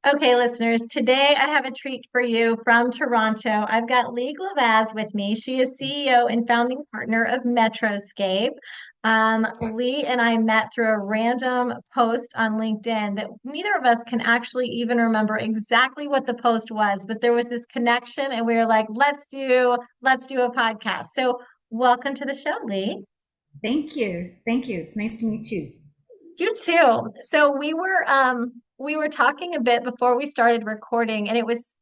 Okay, listeners, today I have a treat for you from Toronto. I've got Lee Glavaz with me. She is CEO and founding partner of Metroscape. Lee and I met through a random post on LinkedIn that neither of us can actually even remember exactly what the post was, but there was this connection and we were like, let's do a podcast. So welcome to the show, Lee. Thank you. Thank you. It's nice to meet you. You too. So we were talking a bit before we started recording, and it was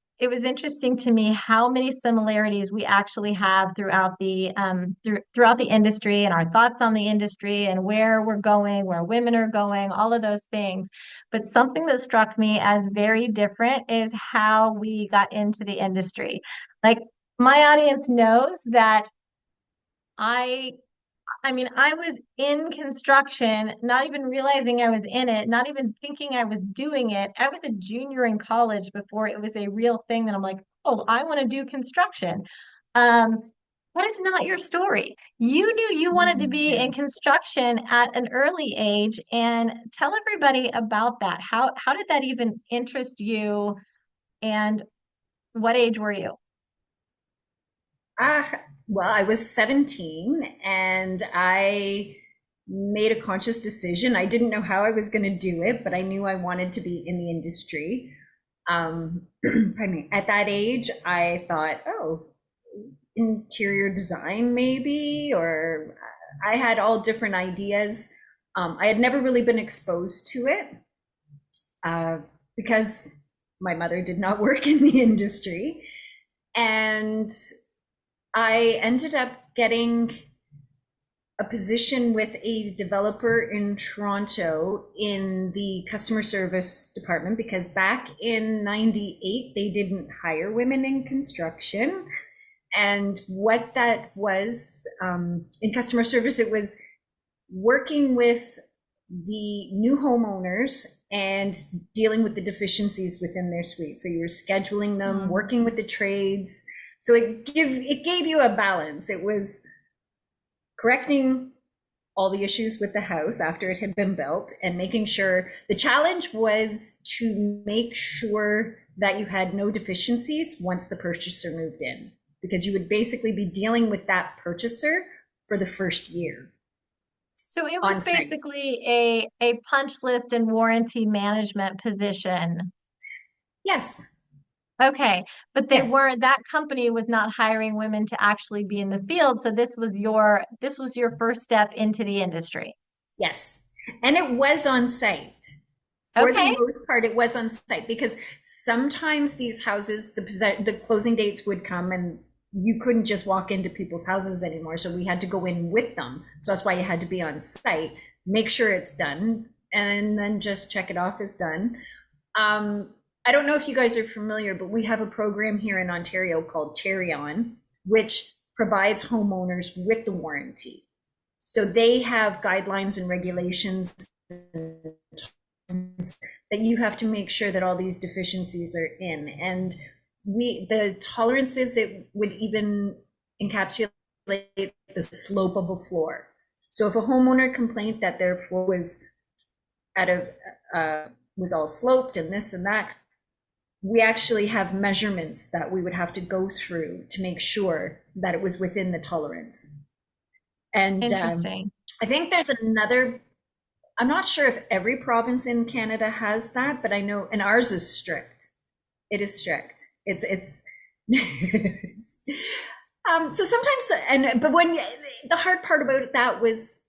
interesting to me how many similarities we actually have throughout the industry and our thoughts on the industry and where we're going, where women are going, all of those things. But something that struck me as very different is how we got into the industry. Like my audience knows that I I mean, I was in construction, not even realizing I was in it, not even thinking I was doing it. I was a junior in college before it was a real thing that I'm like, oh, I want to do construction. Um, that is not your story. You knew you wanted to be in Yeah. construction at an early age, and tell everybody about that. How did that even interest you, and what age were you? Ah, well, I was 17 and I made a conscious decision. I didn't know how I was going to do it, but I knew I wanted to be in the industry. Pardon me. At that age, I thought, oh, interior design maybe, or I had all different ideas. I had never really been exposed to it uh, because my mother did not work in the industry. And I ended up getting a position with a developer in Toronto in the customer service department because back in 98, they didn't hire women in construction. And what that was in customer service, it was working with the new homeowners and dealing with the deficiencies within their suite. So you were scheduling them, Mm. working with the trades. So it gave you a balance. It was correcting all the issues with the house after it had been built and making sure the challenge was to make sure that you had no deficiencies once the purchaser moved in, because you would basically be dealing with that purchaser for the first year So it was on site. basically a punch list and warranty management position. Yes, Okay, but yes, that company was not hiring women to actually be in the field, so this was your first step into the industry. yes. And it was on site. For the Okay. most part, it was on site because sometimes these houses, the closing dates would come and you couldn't just walk into people's houses anymore. So we had to go in with them. So that's why you had to be on site, make sure it's done, and then just check it off as done. Um, I don't know if you guys are familiar, but we have a program here in Ontario called Terry On, which provides homeowners with the warranty. So they have guidelines and regulations that you have to make sure that all these deficiencies are in. And the tolerances, it would even encapsulate the slope of a floor. So if a homeowner complained that their floor was at a was all sloped and this and that, we actually have measurements that we would have to go through to make sure that it was within the tolerance. And Interesting. I think there's another, I'm not sure if every province in Canada has that, but I know, and ours is strict. It is strict. It's so sometimes, but when the hard part about that was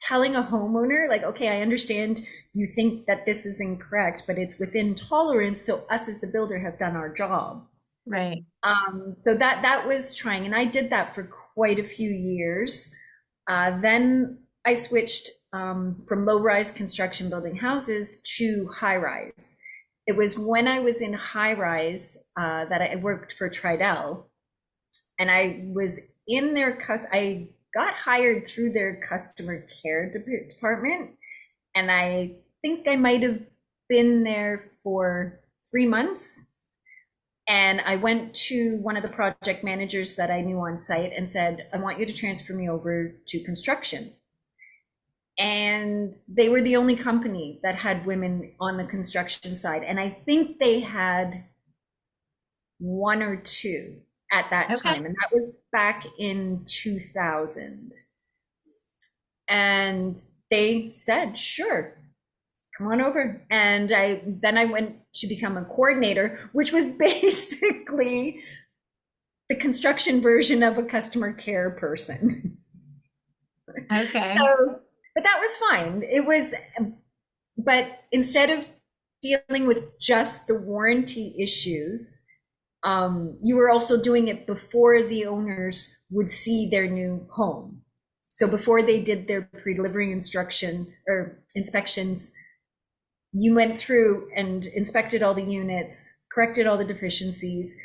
telling a homeowner, like, okay, I understand you think that this is incorrect, but it's within tolerance. So us as the builder have done our jobs. Right. So that was trying, and I did that for quite a few years. Then I switched from low-rise construction building houses to high-rise. It was when I was in high-rise that I worked for Tridel, and I was in their I got hired through their customer care department, and I think I might have been there for 3 months. And I went to one of the project managers that I knew on site and said, I want you to transfer me over to construction. And they were the only company that had women on the construction side. And I think they had one or two at that Okay. time. And that was back in 2000. And they said, sure, come on over. And I went to become a coordinator, which was basically the construction version of a customer care person. Okay. So, but that was fine. It was, but instead of dealing with just the warranty issues, you were also doing it before the owners would see their new home. So before they did their pre-delivery instruction or inspections, you went through and inspected all the units, corrected all the deficiencies,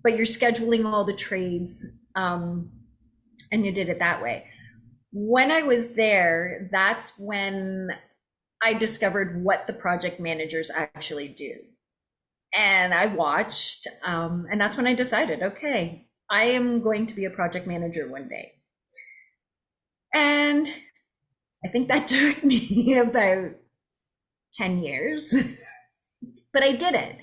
but you're scheduling all the trades, and you did it that way. When I was there, that's when I discovered what the project managers actually do. And I watched, and that's when I decided, okay, I am going to be a project manager one day. And I think that took me about 10 years, but I did it.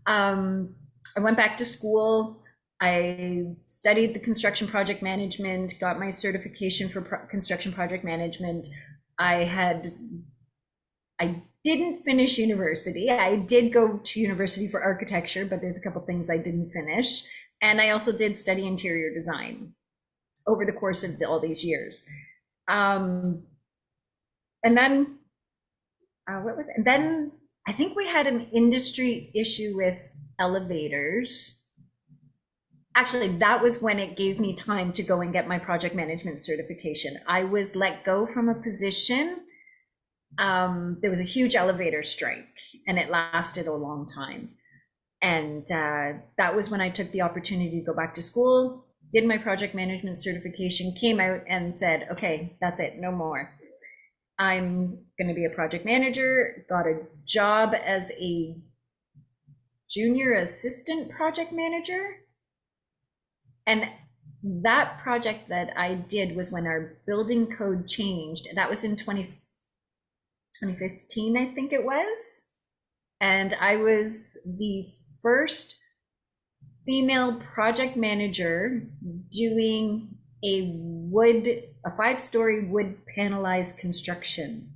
I went back to school. I studied the construction project management, got my certification for construction project management. I didn't finish university. I did go to university for architecture, but there's a couple things I didn't finish. And I also did study interior design over the course of all these years. And then, what was it? And then I think we had an industry issue with elevators. Actually, that was when it gave me time to go and get my project management certification. I was let go from a position. There was a huge elevator strike and it lasted a long time. And that was when I took the opportunity to go back to school, did my project management certification, came out and said, okay, that's it, no more. I'm going to be a project manager, got a job as a junior assistant project manager. And that project that I did was when our building code changed. That was in 2015, I think it was. And I was the first female project manager doing a 5-story wood panelized construction.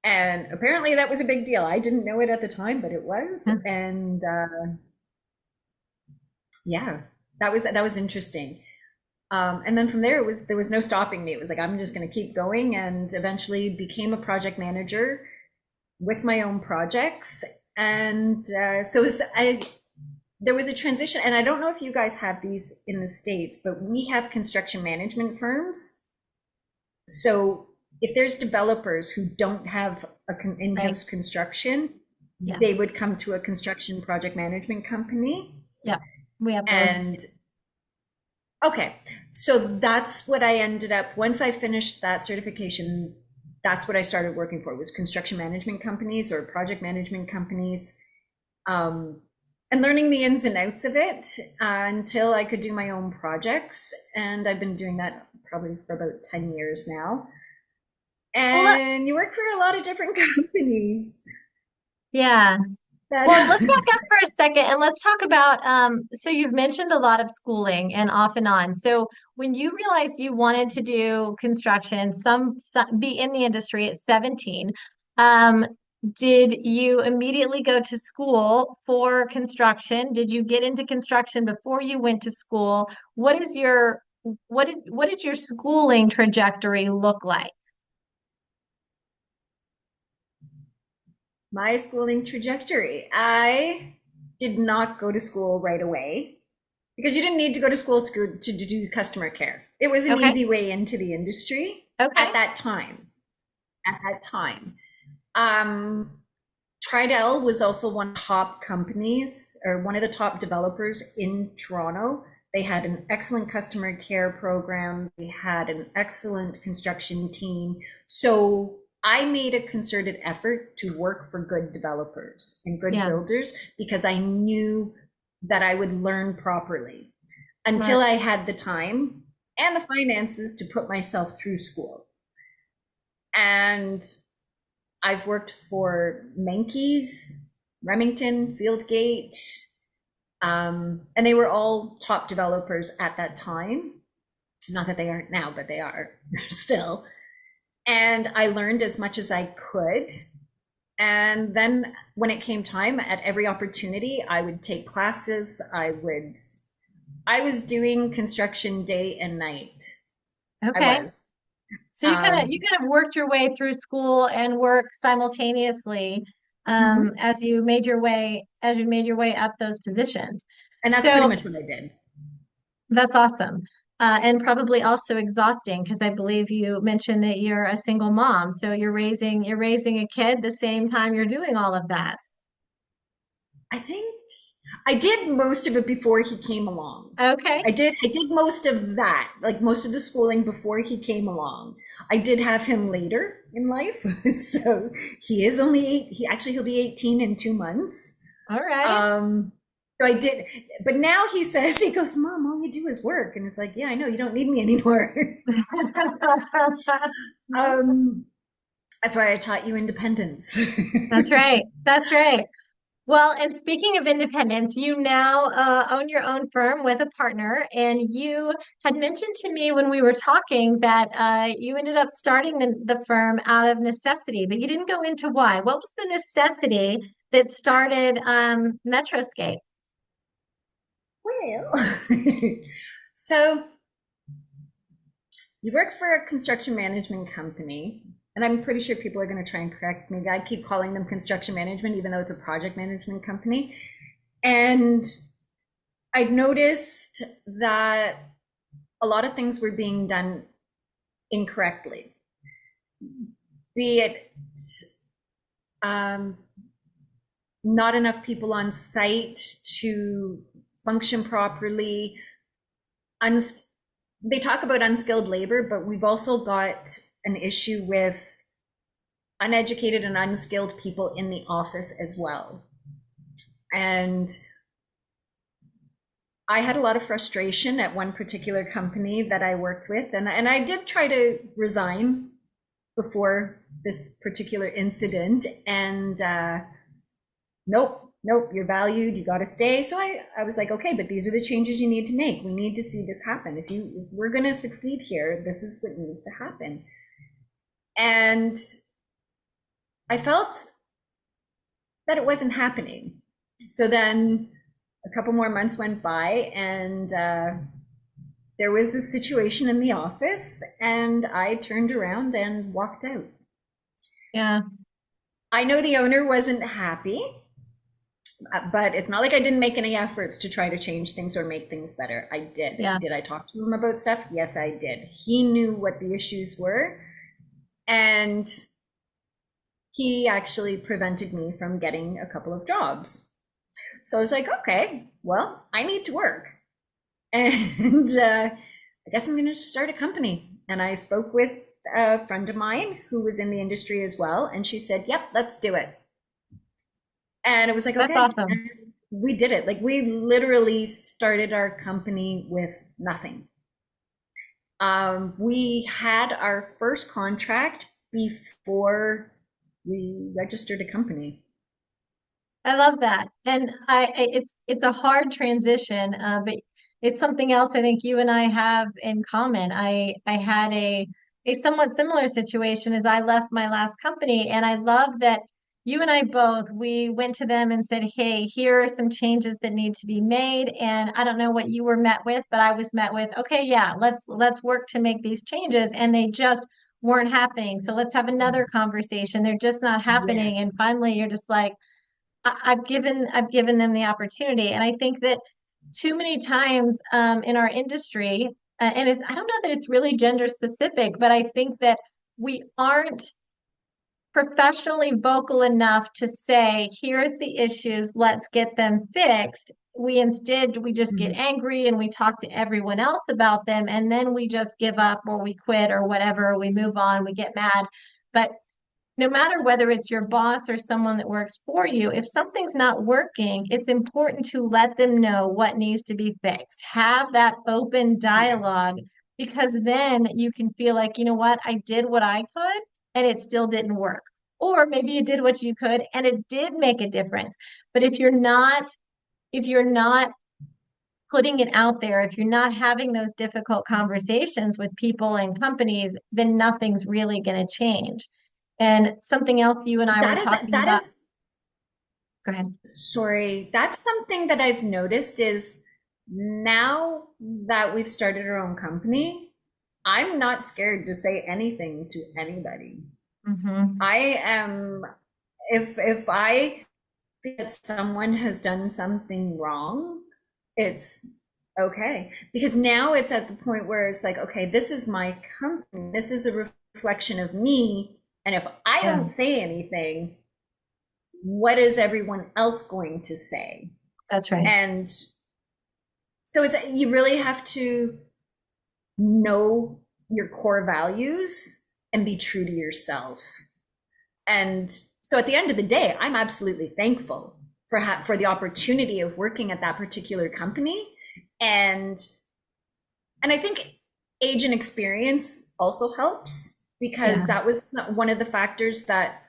And apparently that was a big deal. I didn't know it at the time, but it was. And yeah, that was interesting. And then from there, there was no stopping me. It was like, I'm just going to keep going, and eventually became a project manager with my own projects. And there was a transition, and I don't know if you guys have these in the States, but we have construction management firms. So if there's developers who don't have an in-house construction, Yeah. they would come to a construction project management company. Yeah. We have those. And okay, so that's what I ended up, once I finished that certification, that's what I started working for, was construction management companies or project management companies, and learning the ins and outs of it until I could do my own projects. And I've been doing that probably for about 10 years now. And you work for a lot of different companies. Yeah. Well, let's back up for a second and let's talk about so you've mentioned a lot of schooling and off and on. So when you realized you wanted to do construction, some be in the industry at 17, um, did you immediately go to school for construction? Did you get into construction before you went to school? What did your schooling trajectory look like? My schooling trajectory. I did not go to school right away because you didn't need to go to school to do customer care. It was an Okay. easy way into the industry Okay. at that time. At that time. Tridel was also one of the top companies, or one of the top developers in Toronto. They had an excellent customer care program. They had an excellent construction team. So I made a concerted effort to work for good developers and good Yeah. builders because I knew that I would learn properly until I had the time and the finances to put myself through school. And I've worked for Menkes, Remington, Fieldgate, and they were all top developers at that time. Not that they aren't now, but they are still. And I learned as much as I could. And then when it came time, at every opportunity, I would take classes. I was doing construction day and night. I Okay. was. So you Um, kind of worked your way through school and work simultaneously mhm. as you made your way up those positions. And that's pretty So much what I did. that's awesome. And probably also exhausting because I believe you mentioned that you're a single mom. So you're raising a kid the same time you're doing all of that. I think I did most of it before he came along. Okay. I did most of that, like most of the schooling before he came along. I did have him later in life. So he is only he'll be 18 in 2 months. All right. Um, so I did, but now he goes, Mom, all you do is work. And it's like, yeah, I know, you don't need me anymore. um, that's why I taught you independence. That's right. That's right. Well, and speaking of independence, you now own your own firm with a partner, and you had mentioned to me when we were talking that you ended up starting the firm out of necessity, but you didn't go into why. What was the necessity that started Metroscape? Well, so you work for a construction management company, and I'm pretty sure people are going to try and correct me. I keep calling them construction management, even though it's a project management company. And I noticed that a lot of things were being done incorrectly, be it um, not enough people on site to function properly. They talk about unskilled labor, but we've also got an issue with uneducated and unskilled people in the office as well. And I had a lot of frustration at one particular company that I worked with, and I did try to resign before this particular incident. And nope, you're valued, you got to stay. So I was like, okay, but these are the changes you need to make. We need to see this happen. If we're going to succeed here, this is what needs to happen. And I felt that it wasn't happening. So then a couple more months went by, and there was a situation in the office, and I turned around and walked out. Yeah, I know the owner wasn't happy, but it's not like I didn't make any efforts to try to change things or make things better. I did. yeah. Did I talk to him about stuff? Yes, I did. He knew what the issues were, and he actually prevented me from getting a couple of jobs. So I was like, okay, well, I need to work. And I guess I'm going to start a company. And I spoke with a friend of mine who was in the industry as well. And she said, yep, let's do it. And it was like, That's okay. awesome. And we did it. Like, we literally started our company with nothing. We had our first contract before we registered a company. I love that. And it's a hard transition, but it's something else I think you and I have in common. I had a somewhat similar situation as I left my last company, and I love that you and I both we went to them and said, "Hey, here are some changes that need to be made." And I don't know what you were met with, but I was met with, "Okay, yeah, let's work to make these changes." And they just weren't happening. So let's have another conversation. They're just not happening. And Yes. finally, you're just like I've given them the opportunity, and I think that too many times in our industry, and I don't know that it's really gender specific, but I think that we aren't professionally vocal enough to say, here's the issues, let's get them fixed. We just get Mhm. angry and we talk to everyone else about them, and then we just give up or we quit or whatever, we move on, we get mad. But no matter whether it's your boss or someone that works for you, if something's not working, it's important to let them know what needs to be fixed. Have that open Yes. dialogue because then you can feel like, you know what, I did what I could and it still didn't work. Or maybe you did what you could and it did make a difference. But if you're not putting it out there, if you're not having those difficult conversations with people and companies, then nothing's really going to change. And something else you and I were That is talking that about, is go ahead. sorry, that's something that I've noticed is now that we've started our own company, I'm not scared to say anything to anybody. Hmm. I am, if I feel that someone has done something wrong, it's okay. Because now it's at the point where it's like, okay, this is my company, this is a reflection of me. And if I Yeah, don't say anything, what is everyone else going to say? that's right. And so it's, you really have to know your core values and be true to yourself. And so at the end of the day, I'm absolutely thankful for the opportunity of working at that particular company. And and I think age and experience also helps, Yeah. because that was one of the factors that,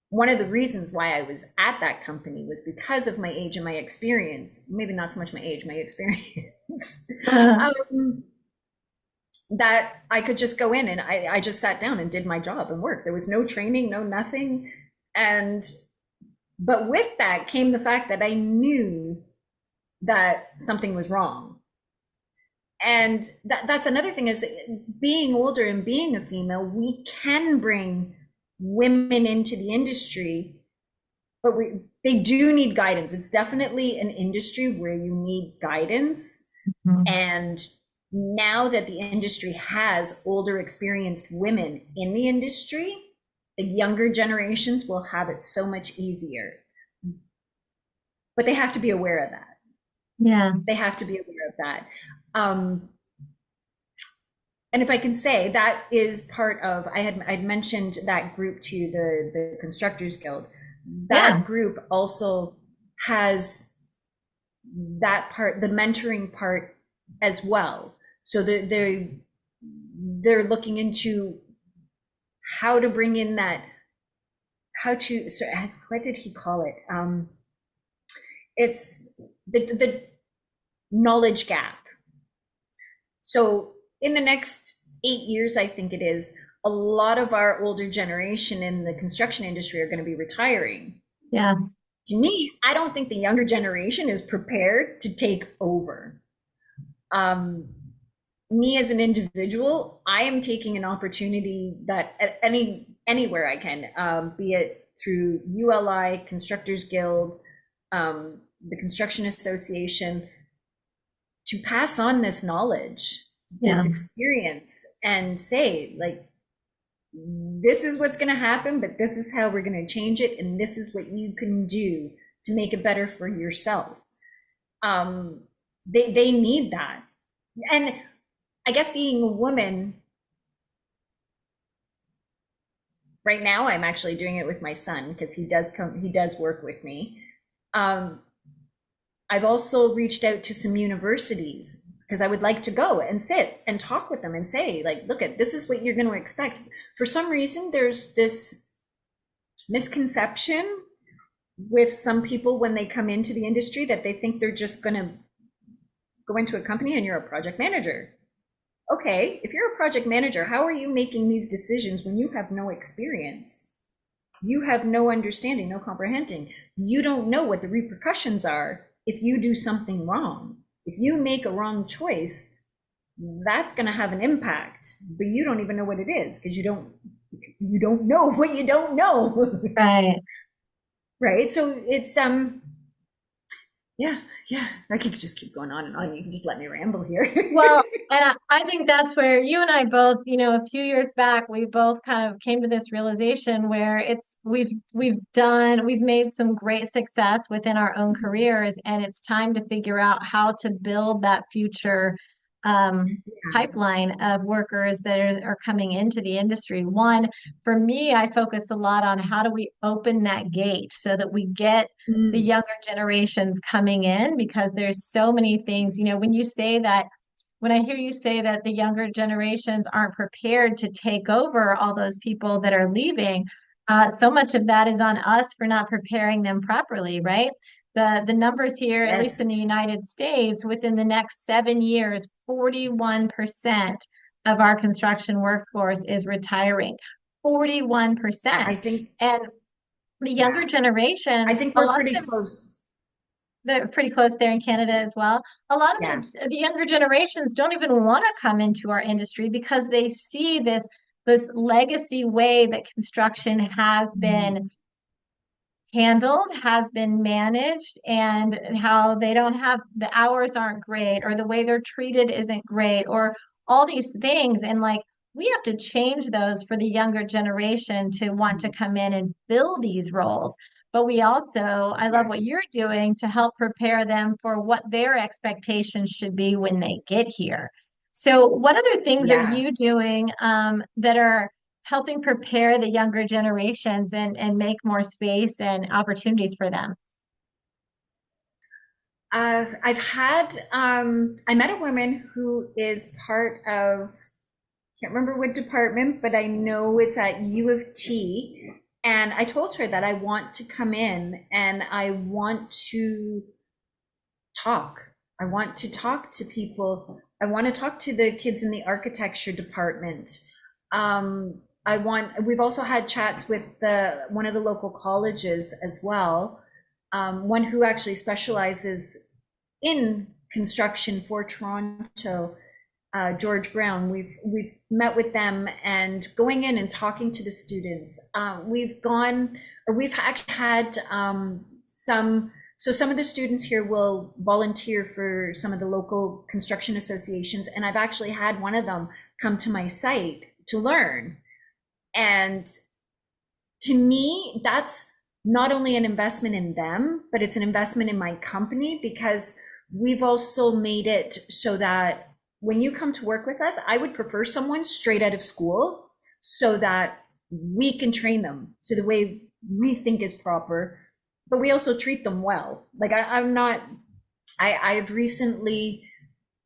one of the reasons why I was at that company was because of my age and my experience. Maybe not so much my age, my experience. um, that I could just go in and I just sat down and did my job and work. There was no training, no nothing. And, but with that came the fact that I knew that something was wrong. And that's another thing is, being older and being a female, we can bring women into the industry, but they do need guidance. It's definitely an industry where you need guidance. Mhm. And now that the industry has older, experienced women in the industry, the younger generations will have it so much easier. But they have to be aware of that. Yeah. They have to be aware of that. Um, and if I can say, that is part of, I'd mentioned that group to you, the Constructors Guild. Yeah. That group also has that part, the mentoring part as well. So they're looking into how to bring in that, how to, so what did he call it? It's the knowledge gap. So in the next 8 years, I think it is, a lot of our older generation in the construction industry are going to be retiring. Yeah. To me, I don't think the younger generation is prepared to take over. Um, Me as an individual, I am taking an opportunity that at anywhere I can, be it through ULI, Constructors Guild, the Construction Association, to pass on this knowledge, Yeah. this experience, and say, like, this is what's going to happen, but this is how we're going to change it, and this is what you can do to make it better for yourself. They need that. And I guess being a woman, right now I'm actually doing it with my son because he does work with me. Um, I've also reached out to some universities because I would like to go and sit and talk with them and say, like, look, at this is what you're going to expect. For some reason, there's this misconception with some people when they come into the industry that they think they're just going to go into a company and you're a project manager. Okay, if you're a project manager, how are you making these decisions when you have no experience? You have no understanding, no comprehending. You don't know what the repercussions are if you do something wrong. If you make a wrong choice, that's going to have an impact, but you don't even know what it is because you don't know what you don't know. Right. Right? So it's yeah, yeah. I could just keep going on and on. You can just let me ramble here. Well, and I think that's where you and I both, a few years back, we both kind of came to this realization where we've made some great success within our own careers, and it's time to figure out how to build that future pipeline of workers that are coming into the industry. One, for me, I focus a lot on how do we open that gate so that we get the Mm, younger generations coming in because there's so many things, when you say that when I hear you say that the younger generations aren't prepared to take over all those people that are leaving, so much of that is on us for not preparing them properly, right? The numbers here, at least in Yes. the United States, within the next 7 years, 41% of our construction workforce is retiring. I 41%. think, And the younger yeah, I generations, think a we're lot of pretty them, close. they're pretty close there in Canada as well. A lot of Yeah. the younger generations don't even want to come into our industry because they see this legacy way that construction has Mhm. been handled, has been managed, and how they don't have the hours aren't great, or the way they're treated isn't great, or all these things. And like, we have to change those for the younger generation to want to come in and fill these roles. But we also, I love Yes. what you're doing to help prepare them for what their expectations should be when they get here. So, what other things are Yeah. you doing that are helping prepare the younger generations and make more space and opportunities for them? I met a woman who is part of, can't remember what department, but I know it's at U of T. And I told her that I want to come in and I want to talk. I want to talk to people. I want to talk to the kids in the architecture department. We've also had chats with one of the local colleges as well. One who actually specializes in construction for Toronto, George Brown. We've met with them and going in and talking to the students. We've actually had some. So some of the students here will volunteer for some of the local construction associations, and I've actually had one of them come to my site to learn. And to me, that's not only an investment in them, but it's an investment in my company because we've also made it so that when you come to work with us, I would prefer someone straight out of school so that we can train them to the way we think is proper, but we also treat them well. Like I'm not, I've recently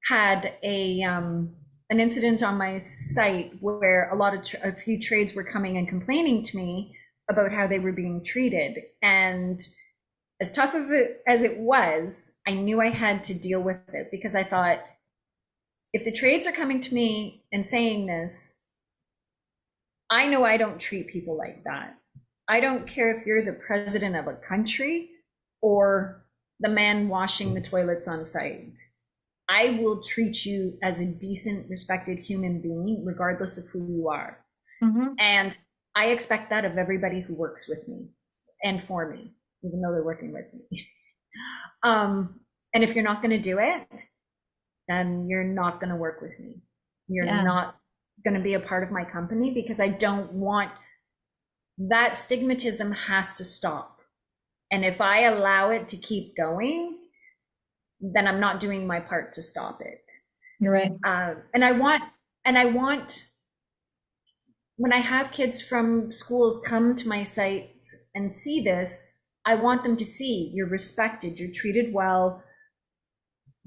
had an incident on my site where a few trades were coming and complaining to me about how they were being treated. And as tough of it as it was, I knew I had to deal with it because I thought, if the trades are coming to me and saying this, I know I don't treat people like that. I don't care if you're the president of a country or the man washing the toilets on site. I will treat you as a decent, respected human being, regardless of who you are. Hmm. And I expect that of everybody who works with me and for me, even though they're working with me. And if you're not going to do it, then you're not going to work with me. You're Yeah, not going to be a part of my company because I don't want that stigmatism has to stop. And if I allow it to keep going, then I'm not doing my part to stop it. you're right. And I want when I have kids from schools come to my sites and see this, I want them to see you're respected, you're treated well.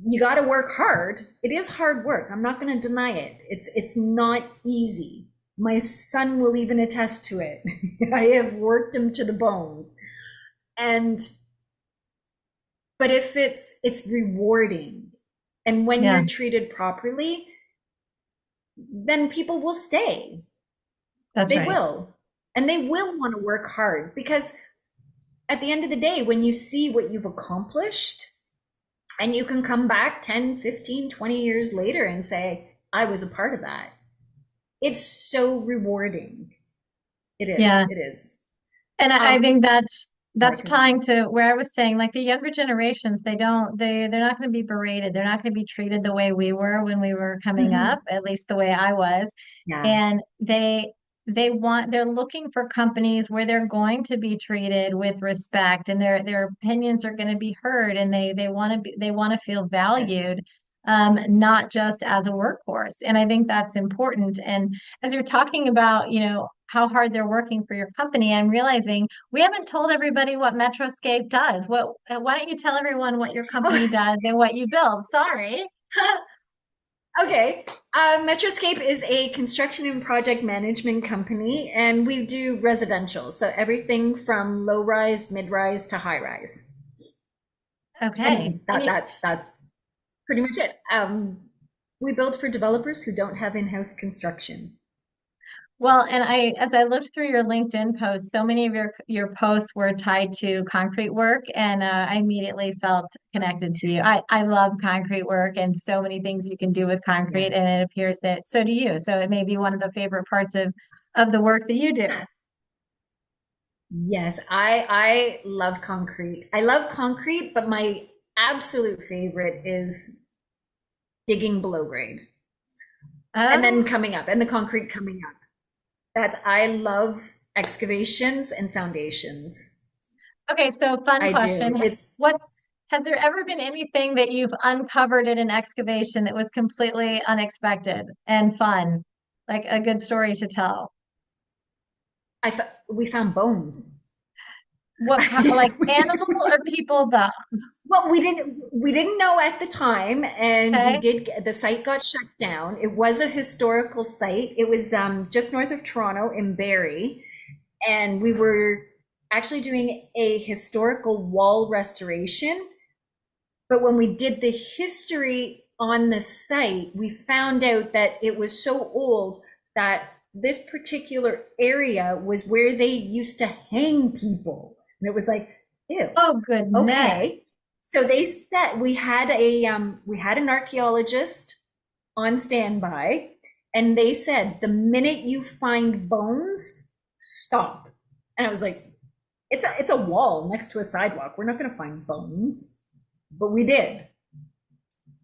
You got to work hard. It is hard work. I'm not going to deny it. It's not easy. My son will even attest to it. I have worked him to the bones. And but if it's rewarding, and when Yeah, you're treated properly, then people will stay. that's They right. will. And they will want to work hard because at the end of the day, when you see what you've accomplished and you can come back 10, 15, 20 years later and say, I was a part of that. It's so rewarding. It is. Yeah. It is. And I Um, think oh, I that's can, tying to where I was saying, like the younger generations, they're not going to be berated. They're not going to be treated the way we were when we were coming up, mhm. at least the way I was. Yeah. And they're looking for companies where they're going to be treated with respect and their opinions are going to be heard, and they want to feel Yes. valued, not just as a workhorse. And I think that's important. And as you're talking about, how hard they're working for your company, I'm realizing we haven't told everybody what Metroscape does. Why don't you tell everyone what your company Oh, does and what you build? Sorry. Okay. Metroscape is a construction and project management company, and we do residential. So everything from low rise, mid rise to high rise. Okay. And that's pretty much it. We build for developers who don't have in-house construction. Well, and as I looked through your LinkedIn posts, so many of your posts were tied to concrete work, and I immediately felt connected to you. I love concrete work and so many things you can do with concrete, Yeah. and it appears that so do you. So it may be one of the favorite parts of the work that you do. Yes, I love concrete. I love concrete, but my absolute favorite is digging below grade and then Oh, coming up and the concrete coming up. That's I love excavations and foundations. okay. So fun I do. question. What's It's Has there ever been anything that you've uncovered in an excavation that was completely unexpected and fun, like a good story to tell? we found bones. Like animal or people bones? Well, we didn't know at the time, and we Okay. did. The site got shut down. It was a historical site. It was just north of Toronto in Barrie, and we were actually doing a historical wall restoration. But when we did the history on the site, we found out that it was so old that this particular area was where they used to hang people. And it was like, ew, Oh, okay. goodness. So they said we had an archaeologist on standby, and they said the minute you find bones, stop. And I was like, it's a wall next to a sidewalk. We're not going to find bones, but we did.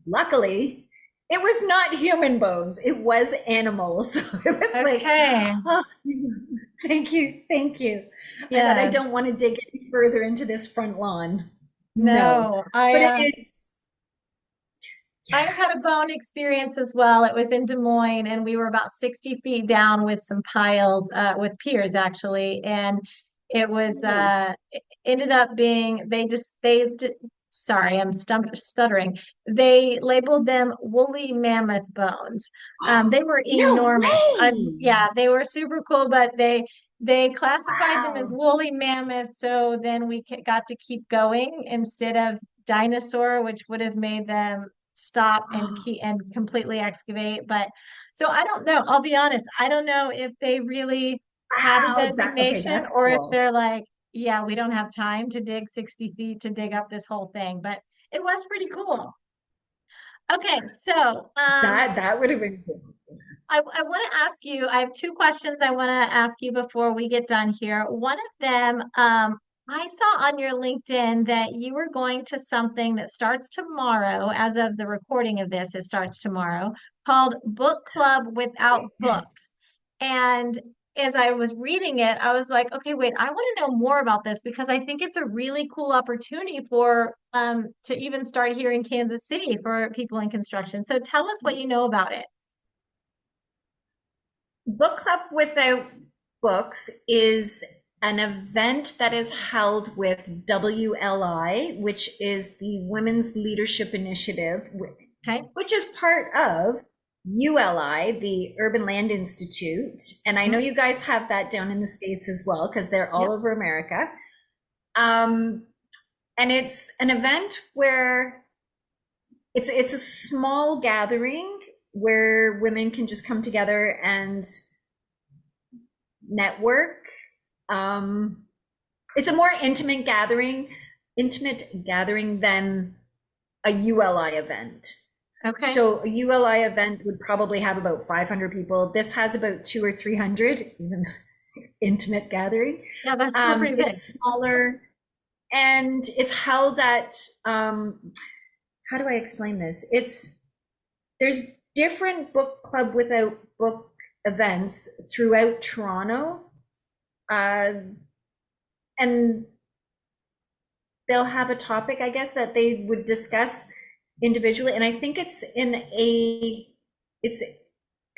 Luckily, it was not human bones. It was animals. So it was like, Okay. oh, thank you, thank you. I thought I don't Yes. want to dig any further into this front lawn. No, No, but it I had a bone experience as well. It was in Des Moines, and we were about 60 feet down with some piles, with piers actually. And it was, ooh, it ended up being, sorry, I'm stuttering. They labeled them woolly mammoth bones. They were no enormous. way. Yeah, they were super cool, but they classified them as Wow. woolly mammoth. So then got to keep going instead of dinosaur, which would have made them stop and completely excavate. But so I don't know. I'll be honest. I don't know if they really had a Wow. Okay, designation that's or if cool. they're like, yeah, we don't have time to dig 60 feet to dig up this whole thing. But it was pretty cool. Okay, so That would have been cool. I want to ask you, I have two questions I want to ask you before we get done here. One of them, I saw on your LinkedIn that you were going to something that starts tomorrow. As of the recording of this, it starts tomorrow, called Book Club Without Books. And as I was reading it, I was like, okay, wait, I want to know more about this because I think it's a really cool opportunity for to even start here in Kansas City for people in construction. So tell us what you know about it. Book Club Without Books is an event that is held with WLI, which is the Women's Leadership Initiative, Okay. which is part of ULI, the Urban Land Institute. And I know Mhm. you guys have that down in the States as well, because they're all Yep. over America. Um, and it's an event where it's a small gathering where women can just come together and network. Um, it's a more intimate gathering than a ULI event. Okay. So a ULI event would probably have about 500 people. This has about two or 300, even intimate gathering. Yeah, that's still pretty big. It's smaller and it's held at, how do I explain this? There's different book club without book events throughout Toronto. Uh, and they'll have a topic, I guess, that they would discuss individually. And I think it's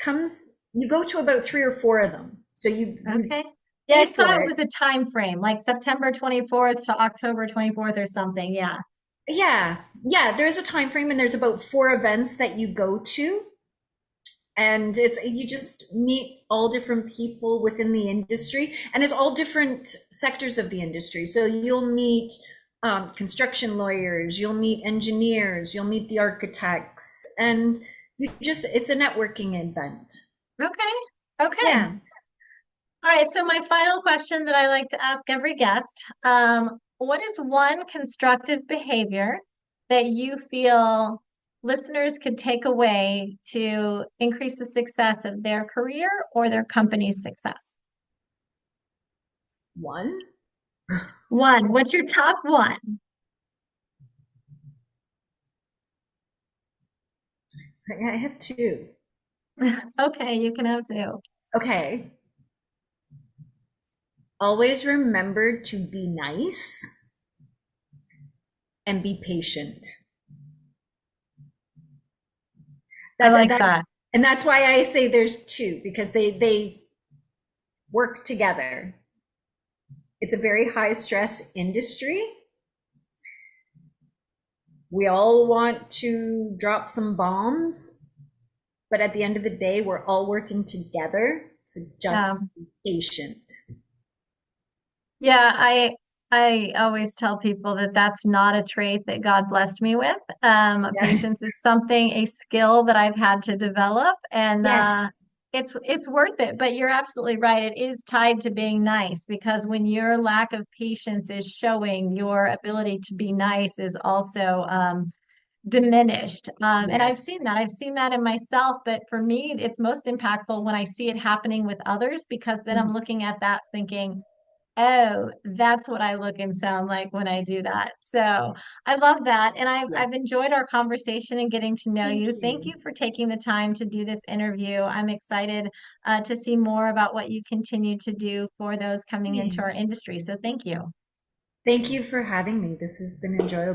comes, you go to about three or four of them. So you Okay. Yeah, I pay saw for it it. was a time frame, like September 24th to October 24th or something. Yeah. Yeah. Yeah. There's a time frame and there's about four events that you go to. And you just meet all different people within the industry, and it's all different sectors of the industry. So you'll meet construction lawyers, you'll meet engineers, you'll meet the architects, and it's a networking event. Okay. Okay. Yeah. All right. So my final question that I like to ask every guest, what is one constructive behavior that you feel listeners could take away to increase the success of their career or their company's success? One. One. What's your top one? I have two. Okay, you can have two. Okay. Always remember to be nice and be patient. I That's like that's that. and that's why I say there's two, because they work together. It's a very high stress industry. We all want to drop some bombs, but at the end of the day, we're all working together. So just Yeah. be patient. Yeah, I always tell people that that's not a trait that God blessed me with. Yeah. Patience is something, a skill that I've had to develop, and Yes. it's worth it. But you're absolutely right. It is tied to being nice because when your lack of patience is showing, your ability to be nice is also diminished. And I've Yes. seen that. I've seen that in myself. But for me, it's most impactful when I see it happening with others because then I'm looking at that thinking, oh, that's what I look and sound like when I do that. So I love that. And Yeah. I've enjoyed our conversation and getting to know Thank you. Thank you you. for taking the time to do this interview. I'm excited to see more about what you continue to do for those coming into our Thanks. industry. So thank you. Thank you for having me. This has been enjoyable.